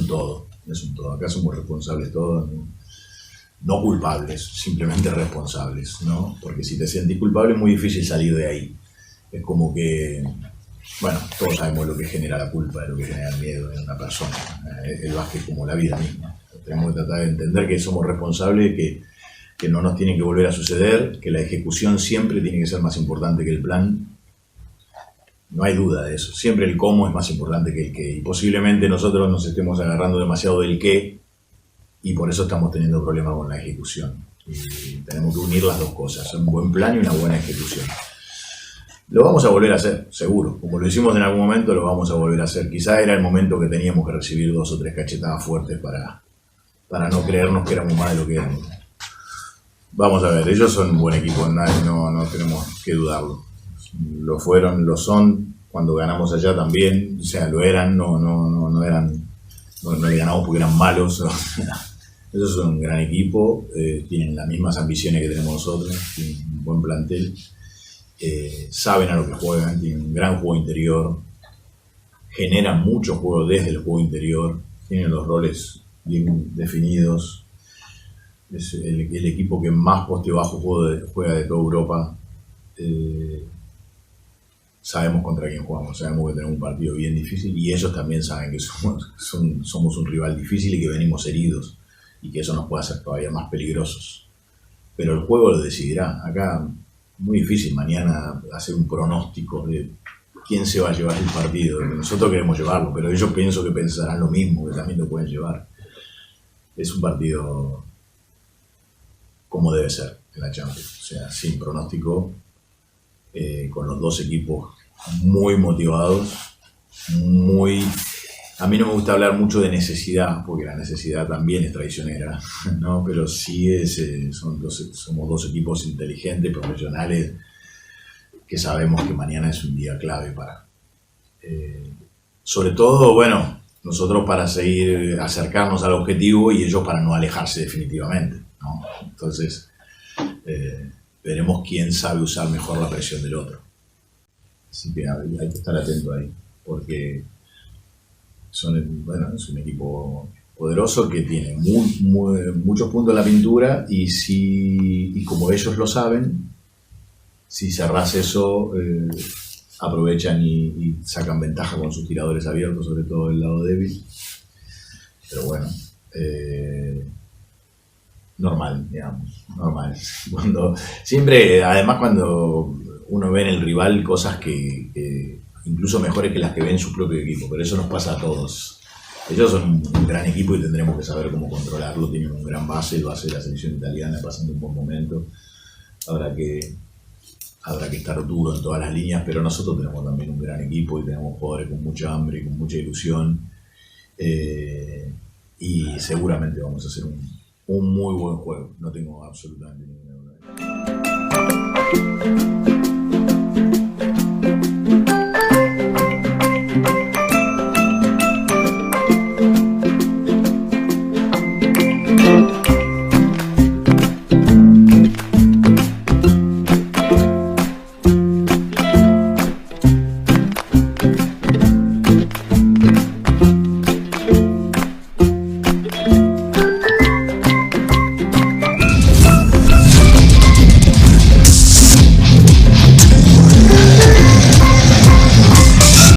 todo. Acá somos responsables todos, no culpables, simplemente responsables, ¿no? Porque si te sentís culpable es muy difícil salir de ahí. Es como que, bueno, todos sabemos lo que genera la culpa, lo que genera el miedo en una persona. El básquet como la vida misma. Tenemos que tratar de entender que somos responsables, que no nos tiene que volver a suceder, que la ejecución siempre tiene que ser más importante que el plan. No hay duda de eso. Siempre el cómo es más importante que el qué. Y posiblemente nosotros nos estemos agarrando demasiado del qué y por eso estamos teniendo problemas con la ejecución. Y tenemos que unir las dos cosas, un buen plan y una buena ejecución. Lo vamos a volver a hacer, seguro. Como lo hicimos en algún momento, lo vamos a volver a hacer. Quizá era el momento que teníamos que recibir 2 o 3 cachetadas fuertes para no creernos que éramos más de lo que éramos. Vamos a ver, ellos son un buen equipo, no tenemos que dudarlo. Lo fueron, lo son, cuando ganamos allá también, o sea, lo eran, no le ganamos porque eran malos. Ellos son un gran equipo, tienen las mismas ambiciones que tenemos nosotros, tienen un buen plantel, saben a lo que juegan, tienen un gran juego interior, generan mucho juego desde el juego interior, tienen los roles bien definidos. Es el equipo que más poste bajo juega de toda Europa. Sabemos contra quién jugamos, sabemos que tenemos un partido bien difícil y ellos también saben que somos un rival difícil y que venimos heridos y que eso nos puede hacer todavía más peligrosos. Pero el juego lo decidirá. Acá muy difícil mañana hacer un pronóstico de quién se va a llevar el partido. Nosotros queremos llevarlo, pero ellos pienso que pensarán lo mismo, que también lo pueden llevar. Es un partido como debe ser en la Champions, o sea, sin pronóstico, con los dos equipos muy motivados, a mí no me gusta hablar mucho de necesidad, porque la necesidad también es traicionera, ¿no? Pero sí somos dos equipos inteligentes, profesionales, que sabemos que mañana es un día clave sobre todo, bueno, nosotros para seguir acercarnos al objetivo y ellos para no alejarse definitivamente, ¿no? Entonces, veremos quién sabe usar mejor la presión del otro. Así que hay que estar atento ahí, porque es un equipo poderoso que tiene muchos puntos en la pintura y como ellos lo saben, si cerrás eso, aprovechan y sacan ventaja con sus tiradores abiertos, sobre todo del lado débil. Pero bueno, normal. Además cuando uno ve en el rival cosas que incluso mejores que las que ve en su propio equipo, pero eso nos pasa a todos. Ellos son un gran equipo y tendremos que saber cómo controlarlo, tienen un gran base, el base de la selección italiana pasando un buen momento. Habrá que estar duro en todas las líneas, pero nosotros tenemos también un gran equipo y tenemos jugadores con mucha hambre y con mucha ilusión, y seguramente vamos a hacer un muy buen juego, no tengo absolutamente ninguna duda.